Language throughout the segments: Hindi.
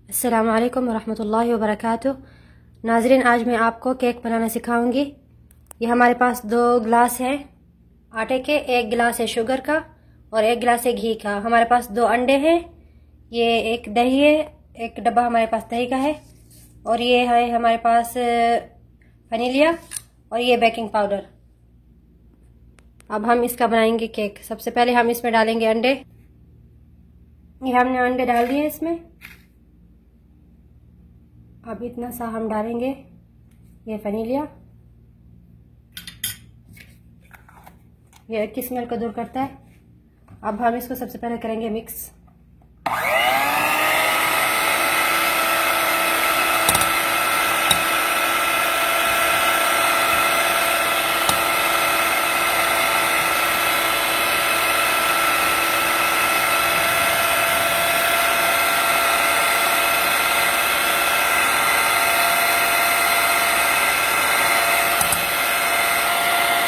अस्सलामु अलैकुम वरहमतुल्लाहि वबरकातुह। नाज़रीन, आज मैं आपको केक बनाना सिखाऊंगी। ये हमारे पास 2 गिलास हैं आटे के, 1 गिलास है शुगर का और 1 गिलास है घी का। हमारे पास 2 अंडे हैं, ये 1 दही है, 1 डब्बा हमारे पास दही का है, और ये है हमारे पास वनीलिया, और ये बेकिंग पाउडर। अब हम इसका बनाएंगे केक। सबसे पहले हम इसमें डालेंगे अंडे। ये हमने अंडे डाल दिए इसमें। अब इतना सा हम डालेंगे ये वनीलिया, ये की स्मेल को दूर करता है। अब हम इसको सबसे पहले करेंगे मिक्स।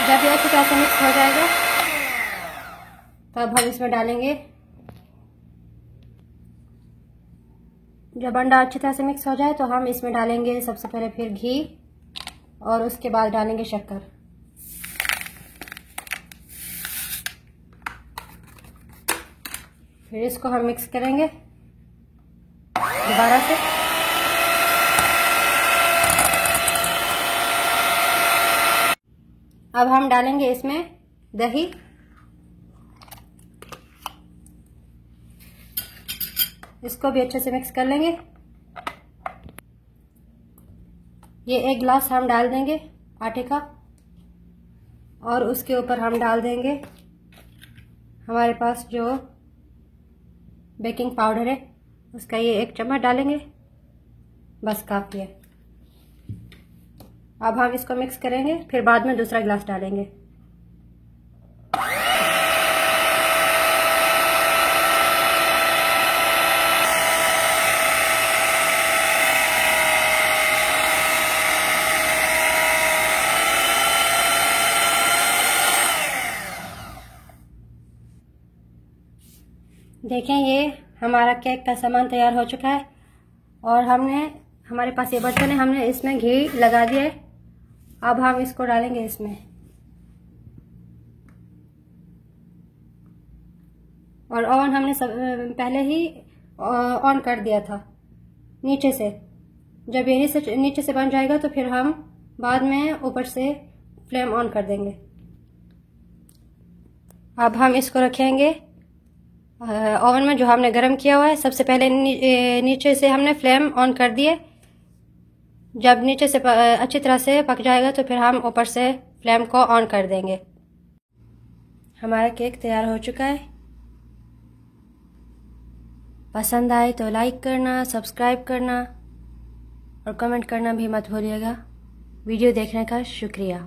जब ये अच्छी तरह से मिक्स हो जाएगा तब हम इसमें डालेंगे, जब अंडा अच्छी तरह से मिक्स हो जाए तो हम इसमें डालेंगे सबसे पहले फिर घी, और उसके बाद डालेंगे शक्कर। फिर इसको हम मिक्स करेंगे दोबारा से। अब हम डालेंगे इसमें दही। इसको भी अच्छे से मिक्स कर लेंगे। ये 1 गिलास हम डाल देंगे आटे का, और उसके ऊपर हम डाल देंगे हमारे पास जो बेकिंग पाउडर है उसका ये 1 चम्मच डालेंगे, बस काफ़ी है। अब हम इसको मिक्स करेंगे, फिर बाद में दूसरा गिलास डालेंगे। देखें, ये हमारा केक का सामान तैयार हो चुका है, और हमारे पास ये बर्तन है, हमने इसमें घी लगा दिया है। अब हम इसको डालेंगे इसमें, और ओवन हमने पहले ही ऑन कर दिया था नीचे से। जब ये नीचे से बन जाएगा तो फिर हम बाद में ऊपर से फ्लेम ऑन कर देंगे। अब हम इसको रखेंगे ओवन में जो हमने गरम किया हुआ है। सबसे पहले नीचे से हमने फ्लेम ऑन कर दिए। जब नीचे से अच्छी तरह से पक जाएगा तो फिर हम ऊपर से फ्लेम को ऑन कर देंगे। हमारा केक तैयार हो चुका है। पसंद आए तो लाइक करना, सब्सक्राइब करना और कमेंट करना भी मत भूलिएगा। वीडियो देखने का शुक्रिया।